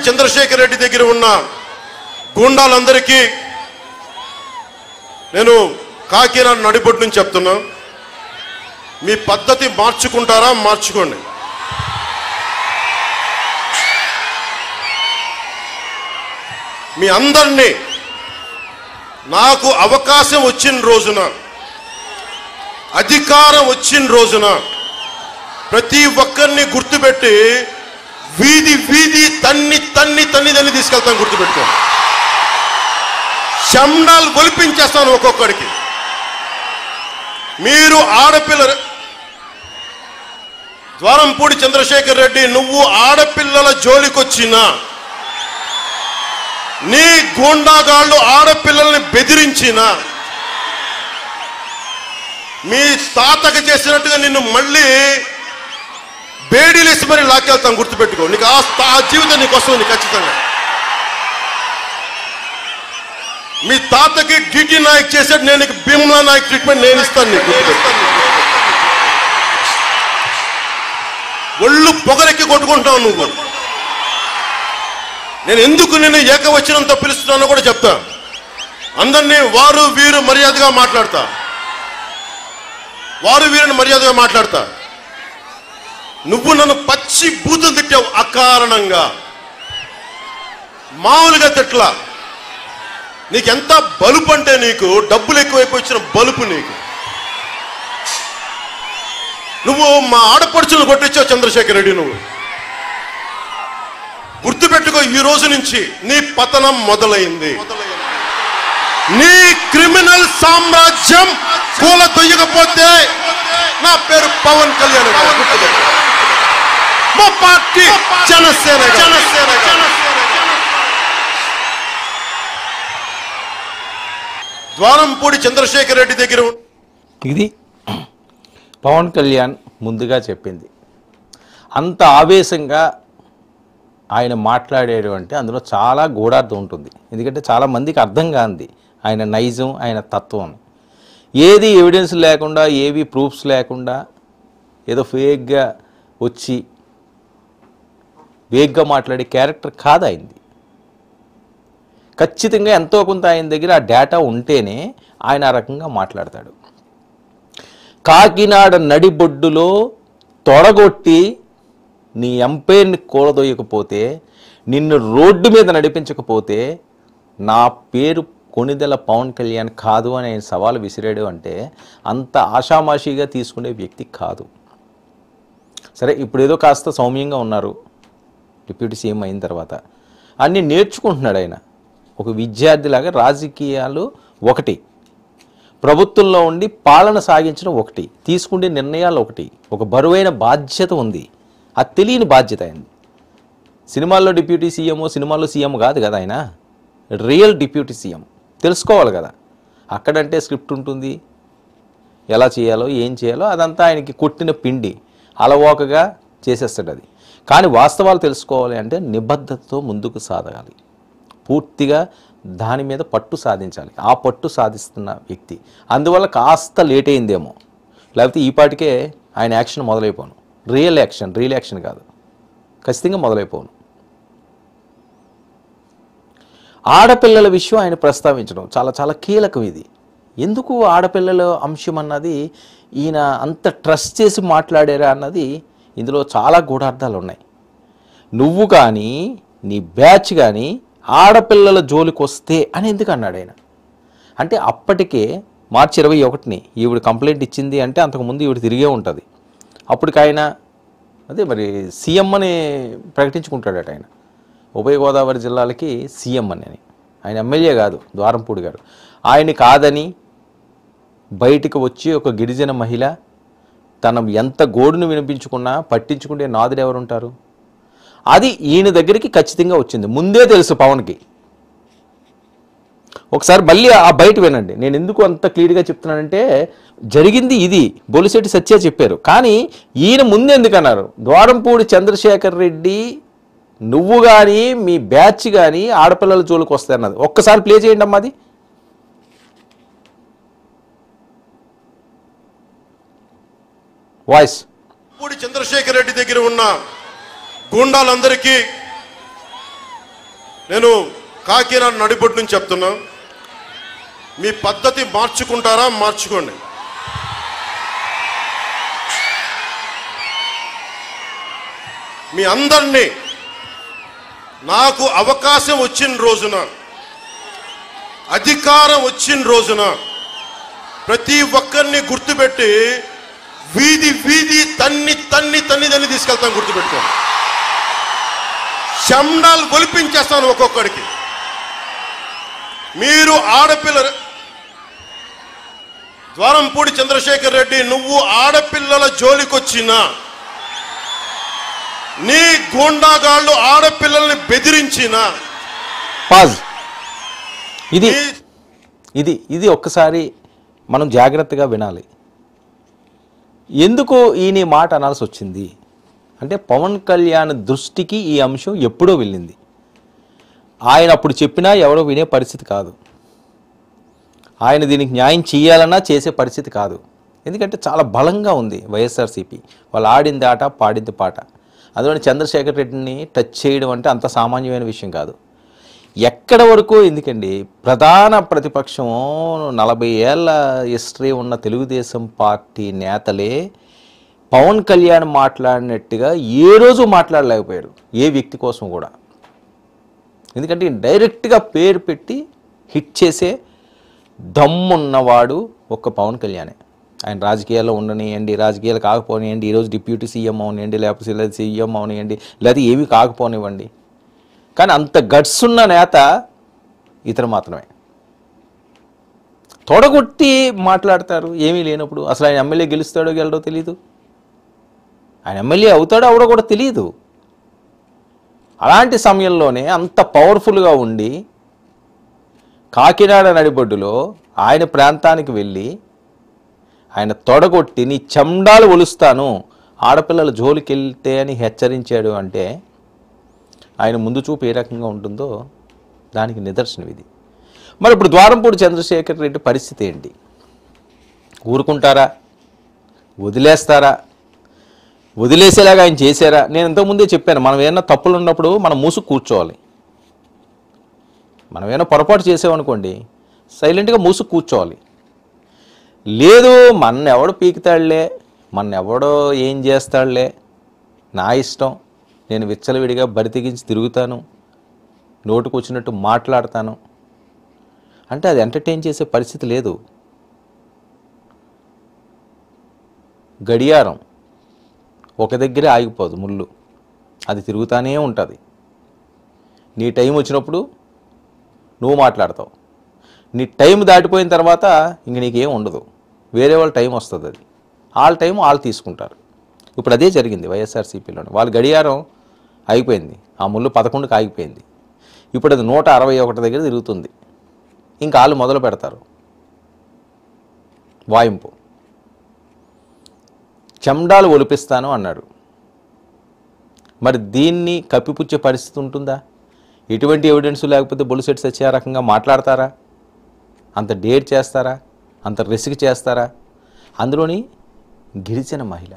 చంద్రశేఖర్ రెడ్డి దగ్గర ఉన్న గూండాలందరికీ నేను కాకినాడ నడిబొట్టు నుంచి చెప్తున్నా, మీ పద్ధతి మార్చుకుంటారా? మార్చుకోండి. మీ అందరినీ నాకు అవకాశం వచ్చిన రోజున, అధికారం వచ్చిన రోజున ప్రతి ఒక్కరిని గుర్తుపెట్టి వీధి వీధి తన్ని తన్ని తన్ని తన్ని తీసుకెళ్తాను. గుర్తుపెట్టుకో, శండాలు ఒలిపించేస్తాను ఒక్కొక్కడికి. మీరు ఆడపిల్ల ద్వారంపూడి చంద్రశేఖర్ రెడ్డి, నువ్వు ఆడపిల్లల జోలికొచ్చినా, నీ గూండాగాళ్ళు ఆడపిల్లల్ని బెదిరించినా, మీ తాతకి చేసినట్టుగా నిన్ను మళ్ళీ బేడీలేసి మరి లాక్కెళ్తాం. గుర్తుపెట్టుకో, నీకు ఆ జీవితం నీకు వస్తుంది ఖచ్చితంగా. మీ తాతకి డిటి నాయక్ చేశాడు, నేను భీమ్లా నాయక్ ట్రీట్మెంట్ నేను ఇస్తాను నీకు. ఒళ్ళు పొగరెక్కి కొట్టుకుంటావు నువ్వు. నేను ఎందుకు నిన్ను ఏకవచనంతో పిలుస్తున్నానో కూడా చెప్తా. అందరినీ వారు వీరు మర్యాదగా మాట్లాడతా, వారు వీరిని మర్యాదగా మాట్లాడతా. నువ్వు నన్ను పచ్చి బూతులు తిట్టావు అకారణంగా, మామూలుగా తిట్లా. నీకెంత బలుపు అంటే, నీకు డబ్బులు ఎక్కువైపు వచ్చిన బలుపు నీకు. నువ్వు మా ఆడపడుచులు కొట్టించావు చంద్రశేఖర్ రెడ్డి. నువ్వు గుర్తుపెట్టుకో, ఈ రోజు నుంచి నీ పతనం మొదలైంది. నీ క్రిమినల్ సామ్రాజ్యం కూల తొయ్యకపోతే నా పేరు పవన్ కళ్యాణ్. మా పార్టీ జనసేన. ద్వారంపూడి చంద్రశేఖర్ రెడ్డి దగ్గర ఇది పవన్ కళ్యాణ్ ముందుగా చెప్పింది. అంత ఆవేశంగా ఆయన మాట్లాడాడు అంటే అందులో చాలా గూఢార్థం ఉంటుంది. ఎందుకంటే చాలామందికి అర్థం కాంది ఆయన నైజం, ఆయన తత్వం. ఏది ఎవిడెన్స్ లేకుండా, ఏవి ప్రూఫ్స్ లేకుండా ఏదో ఫేక్గా వచ్చి వేగ్గా మాట్లాడే క్యారెక్టర్ కాదు ఆయనది. ఖచ్చితంగా ఎంతో కొంత ఆయన దగ్గర ఆ డేటా ఉంటేనే ఆయన ఆ రకంగా మాట్లాడతాడు. కాకినాడ నడిబొడ్డులో తొడగొట్టి నీ ఎంపైర్ని కూలదొయ్యకపోతే, నిన్ను రోడ్డు మీద నడిపించకపోతే నా పేరు కొణిదెల పవన్ కళ్యాణ్ కాదు అని ఆయన సవాలు విసిరాడు అంటే అంత ఆషామాషిగా తీసుకునే వ్యక్తి కాదు. సరే, ఇప్పుడు ఏదో కాస్త సౌమ్యంగా ఉన్నారు డిప్యూటీ సీఎం అయిన తర్వాత. అన్నీ నేర్చుకుంటున్నాడు ఆయన. ఒక విద్యార్థిలాగా రాజకీయాలు ఒకటి, ప్రభుత్వంలో ఉండి పాలన సాగించడం ఒకటి, తీసుకునే నిర్ణయాలు ఒకటి, ఒక బరువైన బాధ్యత ఉంది. అది తెలియని బాధ్యత అయింది. సినిమాల్లో డిప్యూటీ సీఎం, సినిమాల్లో సీఎం కాదు కదా ఆయన, రియల్ డిప్యూటీ సీఎం. తెలుసుకోవాలి కదా. అక్కడంటే స్క్రిప్ట్ ఉంటుంది, ఎలా చేయాలో ఏం చేయాలో అదంతా ఆయనకి కొట్టిన పిండి, అలవోకగా చేసేస్తాడు అది. కానీ వాస్తవాలు తెలుసుకోవాలి అంటే నిబద్ధతతో ముందుకు సాగాలి, పూర్తిగా దాని మీద పట్టు సాధించాలి. ఆ పట్టు సాధిస్తున్న వ్యక్తి. అందువల్ల కాస్త లేట్ అయిందేమో, లేకపోతే ఈ పాటికే ఆయన యాక్షన్ మొదలైపోను. రియల్ యాక్షన్ కాదు, ఖచ్చితంగా మొదలైపోను. ఆడపిల్లల విషయం ఆయన ప్రస్తావించడం చాలా చాలా కీలకం. ఇది ఎందుకు ఆడపిల్లల అంశం అన్నది, ఈయన అంత ట్రస్ట్ చేసి మాట్లాడారా అన్నది ఇందులో చాలా గూఢార్థాలు ఉన్నాయి. నువ్వు కానీ నీ బ్యాచ్ కానీ ఆడపిల్లల జోలికి వస్తే అని ఎందుకు అన్నాడు ఆయన? అంటే అప్పటికే మార్చి 21ని ఈవిడ కంప్లైంట్ ఇచ్చింది అంటే అంతకుముందు ఈవిడ తిరిగే ఉంటుంది. అప్పటికి ఆయన అదే మరి సీఎం అని ప్రకటించుకుంటాడట. ఆయన ఉభయ గోదావరి జిల్లాలకి సీఎం అని. ఆయన ఎమ్మెల్యే కాదు, ద్వారంపూడి గారు. ఆయన కాదని బయటికి వచ్చి ఒక గిరిజన మహిళ తన ఎంత గోడును వినిపించుకున్నా పట్టించుకుంటే నాదుడు ఎవరుంటారు? అది ఈయన దగ్గరికి ఖచ్చితంగా వచ్చింది. ముందే తెలుసు పవన్కి. ఒకసారి మళ్ళీ ఆ బయట వినండి. నేను ఎందుకు అంత క్లియర్గా చెప్తున్నానంటే, జరిగింది ఇది బొలిశెట్టి సత్య చెప్పారు, కానీ ఈయన ముందు ఎందుకన్నారు? ద్వారంపూడి చంద్రశేఖర్ రెడ్డి నువ్వు కానీ మీ బ్యాచ్ కానీ ఆడపిల్లల జోలికి వస్తాయన్నది ఒక్కసారి ప్లే చేయండి అమ్మా. అది వాయిస్. చంద్రశేఖర్ రెడ్డి దగ్గర ఉన్న గూండాలందరికీ నేను కాకినాడ నడిబొడ్డు నుంచి చెప్తున్నా, మీ పద్ధతి మార్చుకుంటారా? మార్చుకోండి. మీ అందరినీ నాకు అవకాశం వచ్చిన రోజున, అధికారం వచ్చిన రోజున ప్రతి ఒక్కరిని గుర్తుపెట్టి వీధి వీధి తన్ని తన్ని తన్ని తన్ని తీసుకెళ్తాను. గుర్తుపెట్టుకోండి. చెండాలు ఒలిపించేస్తాను ఒక్కొక్కడికి. మీరు ఆడపిల్ల ద్వారంపూడి చంద్రశేఖర్ రెడ్డి, నువ్వు ఆడపిల్లల జోలికొచ్చినా, నీ గూండాగాళ్ళు ఆడపిల్లల్ని బెదిరించిన పాజ్. ఇది ఒక్కసారి మనం జాగ్రత్తగా వినాలి. ఎందుకు ఈయన మాట అనాల్సి వచ్చింది అంటే, పవన్ కళ్యాణ్ దృష్టికి ఈ అంశం ఎప్పుడో వెళ్ళింది. ఆయన అప్పుడు చెప్పినా ఎవరో వినే పరిస్థితి కాదు. ఆయన దీనికి న్యాయం చేయాలన్నా చేసే పరిస్థితి కాదు. ఎందుకంటే చాలా బలంగా ఉంది వైఎస్ఆర్సీపీ. వాళ్ళు ఆడింది ఆట, పాడింది పాట. అందువల్ల చంద్రశేఖర్ రెడ్డిని టచ్ చేయడం అంటే అంత సామాన్యమైన విషయం కాదు. ఎక్కడ వరకు ఎందుకండి, ప్రధాన ప్రతిపక్షం 40 ఏళ్ల హిస్టరీ ఉన్న తెలుగుదేశం పార్టీ నేతలే పవన్ కళ్యాణ్ మాట్లాడినట్టుగా ఏ రోజు మాట్లాడలేకపోయాడు, ఏ వ్యక్తి కోసం కూడా. ఎందుకంటే డైరెక్ట్గా పేరు పెట్టి హిట్ చేసే దమ్మున్నవాడు ఒక్క పవన్ కళ్యాణే. ఆయన రాజకీయాల్లో ఉండనియండి, రాజకీయాలు కాకపోనివ్వండి, ఈరోజు డిప్యూటీ సీఎం అవనివ్వండి, లేకపోతే సీఎం అవనివ్వండి, లేకపోతే ఏమీ కాకపోనివ్వండి, కానీ అంత గట్స్ ఉన్న నేత ఇతను మాత్రమే. తొడగొట్టి మాట్లాడతారు ఏమీ లేనప్పుడు. అసలు ఆయన ఎమ్మెల్యే గెలుస్తాడో గెలడో తెలియదు, ఆయన ఎమ్మెల్యే అవుతాడో అవడో కూడా తెలియదు. అలాంటి సమయంలోనే అంత పవర్ఫుల్గా ఉండి కాకినాడ నడిబొడ్డులో ఆయన ప్రాంతానికి వెళ్ళి ఆయన తొడగొట్టి నీ చెండాలు ఒలుస్తాను, ఆడపిల్లల జోలికి వెళ్తే అని హెచ్చరించాడు అంటే ఆయన ముందు చూపు ఏ రకంగా ఉంటుందో దానికి నిదర్శనం ఇది. మరి ఇప్పుడు ద్వారంపూడి చంద్రశేఖర్ రెడ్డి పరిస్థితి ఏంటి? ఊరుకుంటారా? వదిలేస్తారా? వదిలేసేలాగా ఆయన చేశారా? నేను ఇంతకుముందే చెప్పాను, మనం ఏమైనా తప్పులు ఉన్నప్పుడు మనం మూసుకు కూర్చోవాలి. మనం ఏమైనా పొరపాటు చేసామనుకోండి, సైలెంట్గా మూసుకు కూర్చోవాలి. లేదు మన్నెవడో పీకుతాడులే, మన్నెవడో ఏం చేస్తాడులే, నా ఇష్టం, నేను విచ్చలవిడిగా బరితెగించి తిరుగుతాను, నోటుకు వచ్చినట్టు మాట్లాడతాను అంటే అది ఎంటర్టైన్ చేసే పరిస్థితి లేదు. గడియారం ఒక దగ్గరే ఆగిపోదు, ముళ్ళు అది తిరుగుతూనే ఉంటుంది. నీ టైం వచ్చినప్పుడు నువ్వు మాట్లాడతావు, నీ టైం దాటిపోయిన తర్వాత ఇంక నీకేం ఉండదు, వేరే వాళ్ళ టైం వస్తుంది. అది వాళ్ళ టైం వాళ్ళు తీసుకుంటారు. ఇప్పుడు అదే జరిగింది వైఎస్ఆర్సీపీలో. వాళ్ళ గడియారం అయిపోయింది, ఆ ముళ్ళు 11కి ఆగిపోయింది. ఇప్పుడు అది 161 దగ్గర తిరుగుతుంది. ఇంకా వాళ్ళు మొదలు పెడతారు వాయింపు. చెండాలు ఒలిపిస్తాను అన్నాడు. మరి దీన్ని కప్పిపుచ్చే పరిస్థితి ఉంటుందా? ఎటువంటి ఎవిడెన్స్ లేకపోతే బొలిసెట్ సచ్చి ఆ రకంగా మాట్లాడతారా? అంత డేట్ చేస్తారా? అంత రిస్క్ చేస్తారా? అందులోని గిరిజన మహిళ.